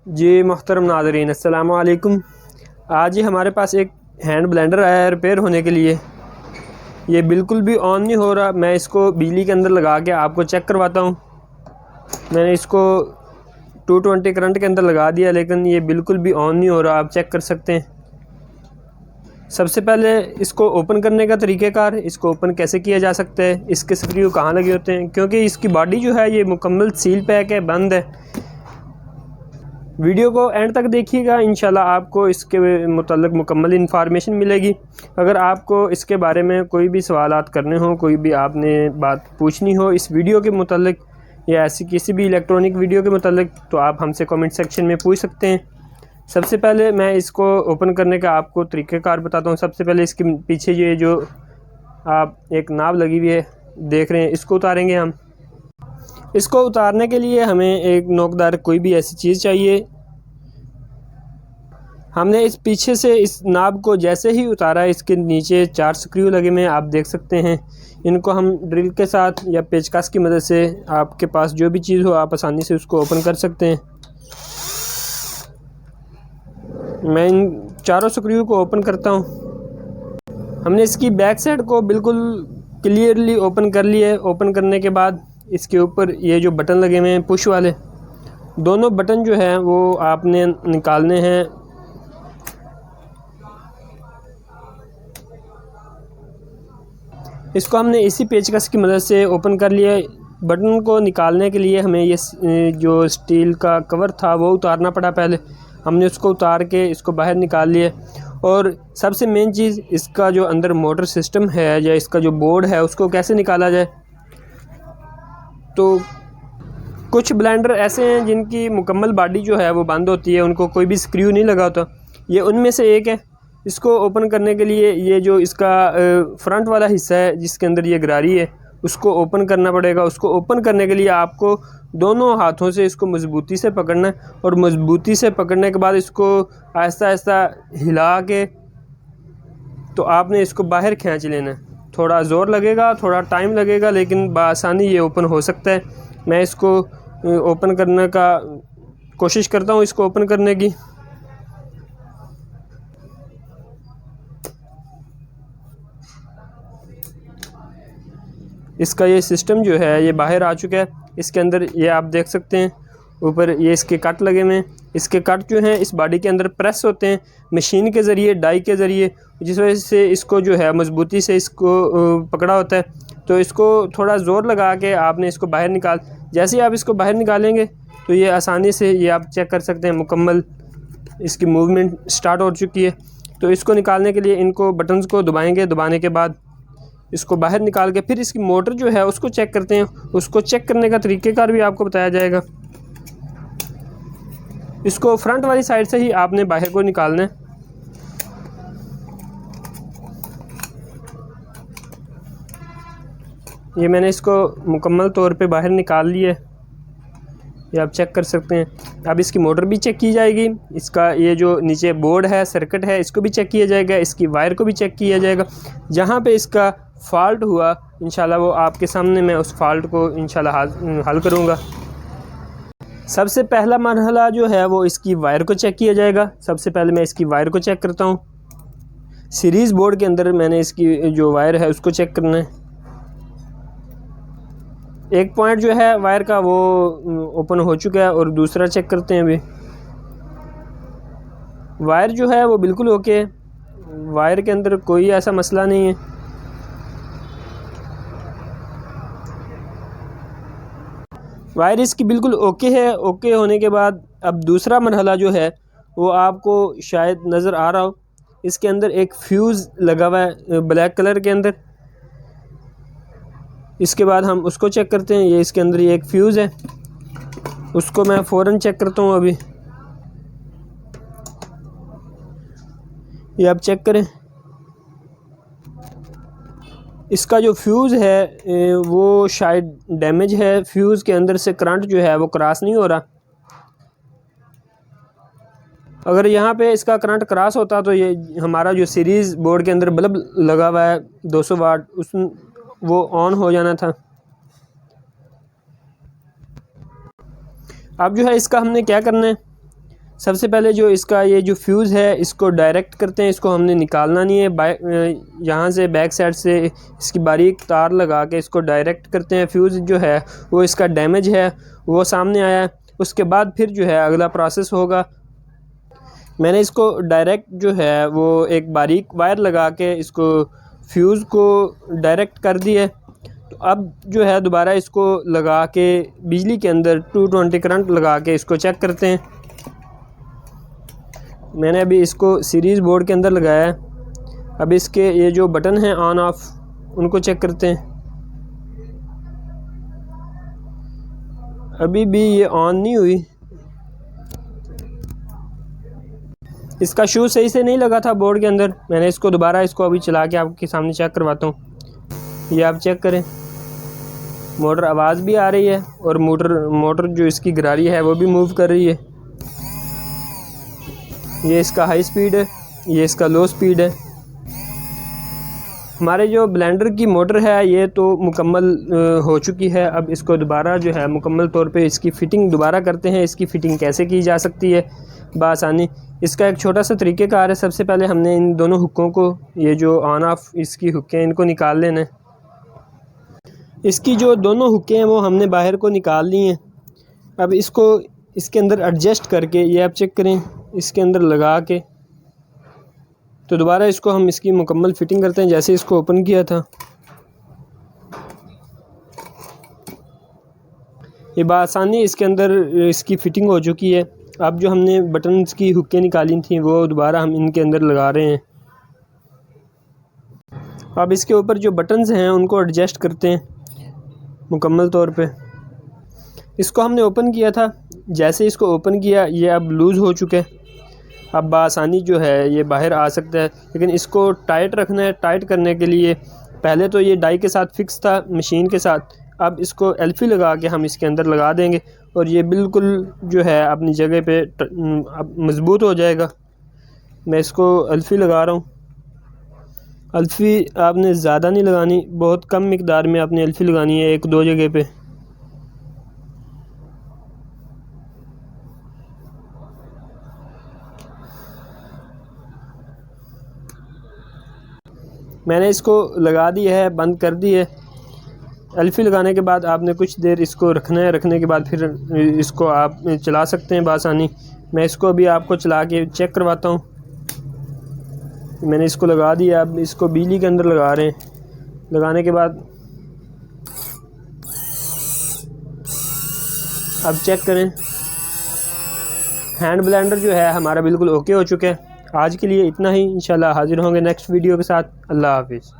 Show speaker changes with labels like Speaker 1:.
Speaker 1: जी मोहतरम नाज़रीन अस्सलाम वालेकुम। आज ही हमारे पास एक हैंड ब्लेंडर आया है रिपेयर होने के लिए। ये बिल्कुल भी ऑन नहीं हो रहा। मैं इसको बिजली के अंदर लगा के आपको चेक करवाता हूँ। मैंने इसको 220 करंट के अंदर लगा दिया, लेकिन ये बिल्कुल भी ऑन नहीं हो रहा। आप चेक कर सकते हैं। सबसे पहले इसको ओपन करने का तरीक़ेकार, इसको ओपन कैसे किया जा सकता है, इसके स्क्रू कहाँ लगे होते हैं, क्योंकि इसकी बॉडी जो है ये मुकम्मल सील पैक है, बंद है। वीडियो को एंड तक देखिएगा, इंशाल्लाह आपको इसके मुतल्लिक़ मुकम्मल इन्फॉर्मेशन मिलेगी। अगर आपको इसके बारे में कोई भी सवालात करने हो, कोई भी आपने बात पूछनी हो इस वीडियो के मुतल्लिक़ या ऐसी किसी भी इलेक्ट्रॉनिक वीडियो के मुतल्लिक़, तो आप हमसे कमेंट सेक्शन में पूछ सकते हैं। सबसे पहले मैं इसको ओपन करने का आपको तरीक़ेकार बताता हूँ। सबसे पहले इसके पीछे ये जो आप एक नाब लगी हुई है देख रहे हैं, इसको उतारेंगे हम। इसको उतारने के लिए हमें एक नोकदार कोई भी ऐसी चीज़ चाहिए। हमने इस पीछे से इस नाब को जैसे ही उतारा, इसके नीचे 4 स्क्रू लगे हुए हैं, आप देख सकते हैं। इनको हम ड्रिल के साथ या पेचकस की मदद से, आपके पास जो भी चीज़ हो आप आसानी से उसको ओपन कर सकते हैं। मैं इन चारों स्क्रू को ओपन करता हूँ। हमने इसकी बैक साइड को बिल्कुल क्लियरली ओपन कर लिया है। ओपन करने के बाद इसके ऊपर ये जो बटन लगे हुए हैं पुश वाले, दोनों बटन जो हैं वो आपने निकालने हैं। इसको हमने इसी पेचकस की मदद से ओपन कर लिया। बटन को निकालने के लिए हमें ये जो स्टील का कवर था वो उतारना पड़ा। पहले हमने उसको उतार के इसको बाहर निकाल लिया। और सबसे मेन चीज़, इसका जो अंदर मोटर सिस्टम है या इसका जो बोर्ड है उसको कैसे निकाला जाए। तो कुछ ब्लेंडर ऐसे हैं जिनकी मुकम्मल बॉडी जो है वो बंद होती है, उनको कोई भी स्क्रू नहीं लगा होता। ये उनमें से एक है। इसको ओपन करने के लिए ये जो इसका फ्रंट वाला हिस्सा है जिसके अंदर ये गरारी है, उसको ओपन करना पड़ेगा। उसको ओपन करने के लिए आपको दोनों हाथों से इसको मज़बूती से पकड़ना है, और मज़बूती से पकड़ने के बाद इसको आहिस्ता आहिस्ता हिला के तो आपने इसको बाहर खींच लेना है। थोड़ा ज़ोर लगेगा, थोड़ा टाइम लगेगा, लेकिन बआसानी ये ओपन हो सकता है। मैं इसको ओपन करने का कोशिश करता हूँ, इसको ओपन करने की। इसका ये सिस्टम जो है ये बाहर आ चुका है। इसके अंदर ये आप देख सकते हैं, ऊपर ये इसके कट लगे हुए हैं। इसके कट जो हैं इस बॉडी के अंदर प्रेस होते हैं मशीन के ज़रिए, डाई के ज़रिए, जिस वजह से इसको जो है मज़बूती से इसको पकड़ा होता है। तो इसको थोड़ा ज़ोर लगा के आपने इसको बाहर निकाल, जैसे ही आप इसको बाहर निकालेंगे तो ये आसानी से, ये आप चेक कर सकते हैं, मुकम्मल इसकी मूवमेंट स्टार्ट हो चुकी है। तो इसको निकालने के लिए इनको बटन्स को दबाएंगे। दबाने के बाद इसको बाहर निकाल के फिर इसकी मोटर जो है उसको चेक करते हैं। उसको चेक करने का तरीक़ेकार भी आपको बताया जाएगा। इसको फ्रंट वाली साइड से ही आपने बाहर को निकालना है। ये मैंने इसको मुकम्मल तौर पे बाहर निकाल लिया है, ये आप चेक कर सकते हैं। अब इसकी मोटर भी चेक की जाएगी। इसका ये जो नीचे बोर्ड है, सर्किट है, इसको भी चेक किया जाएगा। इसकी वायर को भी चेक किया जाएगा। जहाँ पे इसका फ़ॉल्ट हुआ, इंशाल्लाह वो आपके सामने मैं उस फॉल्ट को इंशाल्लाह हल करूँगा। सबसे पहला मरहला जो है वो इसकी वायर को चेक किया जाएगा। सबसे पहले मैं इसकी वायर को चेक करता हूँ। सीरीज़ बोर्ड के अंदर मैंने इसकी जो वायर है उसको चेक करना है। एक पॉइंट जो है वायर का वो ओपन हो चुका है, और दूसरा चेक करते हैं। अभी वायर जो है वो बिल्कुल ओके है। वायर के अंदर कोई ऐसा मसला नहीं है। वायर इसकी बिल्कुल ओके है। ओके होने के बाद अब दूसरा मरहला जो है वो आपको शायद नज़र आ रहा हो। इसके अंदर एक फ्यूज़ लगा हुआ है ब्लैक कलर के अंदर। इसके बाद हम उसको चेक करते हैं। ये इसके अंदर ये एक फ्यूज़ है, उसको मैं फ़ौरन चेक करता हूँ। अभी ये आप चेक करें, इसका जो फ्यूज़ है वो शायद डैमेज है। फ्यूज़ के अंदर से करंट जो है वो क्रॉस नहीं हो रहा। अगर यहाँ पे इसका करंट क्रॉस होता तो ये हमारा जो सीरीज़ बोर्ड के अंदर बल्ब लगा हुआ है 200 वाट, वो ऑन हो जाना था। अब जो है इसका हमने क्या करना है, सबसे पहले जो इसका ये जो फ्यूज़ है इसको डायरेक्ट करते हैं, इसको हमने निकालना नहीं है। यहाँ से बैक साइड से इसकी बारीक तार लगा के इसको डायरेक्ट करते हैं। फ्यूज़ जो है वो इसका डैमेज है, वो सामने आया है। उसके बाद फिर जो है अगला प्रोसेस होगा। मैंने इसको डायरेक्ट जो है वो एक बारीक वायर लगा के इसको फ्यूज़ को डायरेक्ट कर दिया है। तो अब जो है दोबारा इसको लगा के बिजली के अंदर 220 करंट लगा के इसको चेक करते हैं। मैंने अभी इसको सीरीज़ बोर्ड के अंदर लगाया है। अब इसके ये जो बटन हैं ऑन ऑफ उनको चेक करते हैं। अभी भी ये ऑन नहीं हुई। इसका शू सही से नहीं लगा था बोर्ड के अंदर। मैंने इसको दोबारा इसको अभी चला के आपके सामने चेक करवाता हूँ। ये आप चेक करें, मोटर आवाज़ भी आ रही है और मोटर जो इसकी गरारी है वो भी मूव कर रही है। ये इसका हाई स्पीड है, ये इसका लो स्पीड है। हमारे जो ब्लेंडर की मोटर है ये तो मुकम्मल हो चुकी है। अब इसको दोबारा जो है मुकम्मल तौर पे इसकी फ़िटिंग दोबारा करते हैं। इसकी फ़िटिंग कैसे की जा सकती है बआसानी, इसका एक छोटा सा तरीक़ेकार है। सबसे पहले हमने इन दोनों हुक्कों को, ये जो ऑन ऑफ इसकी हुक्के हैं, इनको निकाल लेना है। इसकी जो दोनों हुक्के हैं वो हमने बाहर को निकाल ली हैं। अब इसको इसके अंदर एडजस्ट करके, ये आप चेक करें, इसके अंदर लगा के तो दोबारा इसको हम इसकी मुकम्मल फ़िटिंग करते हैं जैसे इसको ओपन किया था। ये बआसानी इसके अंदर इसकी फ़िटिंग हो चुकी है। अब जो हमने बटन्स की हुक्कें निकाली थी वो दोबारा हम इनके अंदर लगा रहे हैं। अब इसके ऊपर जो बटन्स हैं उनको एडजस्ट करते हैं मुकम्मल तौर पे। इसको हमने ओपन किया था, जैसे इसको ओपन किया ये अब लूज़ हो चुके हैं। अब बआसानी जो है ये बाहर आ सकता है, लेकिन इसको टाइट रखना है। टाइट करने के लिए पहले तो ये डाई के साथ फिक्स था मशीन के साथ, अब इसको एल्फी लगा के हम इसके अंदर लगा देंगे और ये बिल्कुल जो है अपनी जगह पे अब मज़बूत हो जाएगा। मैं इसको एल्फी लगा रहा हूँ। एल्फी आपने ज़्यादा नहीं लगानी, बहुत कम मिकदार में आपने एल्फी लगानी है, 1-2 जगह पे। मैंने इसको लगा दी है, बंद कर दी है। एल्फी लगाने के बाद आपने कुछ देर इसको रखना है। रखने के बाद फिर इसको आप चला सकते हैं बआसानी। मैं इसको अभी आपको चला के चेक करवाता हूँ। मैंने इसको लगा दिया, अब इसको बिजली के अंदर लगा रहे हैं। लगाने के बाद अब चेक करें, हैंड ब्लेंडर जो है हमारा बिल्कुल ओके हो चुका है। आज के लिए इतना ही। इंशाल्लाह हाजिर होंगे नेक्स्ट वीडियो के साथ। अल्लाह हाफिज़।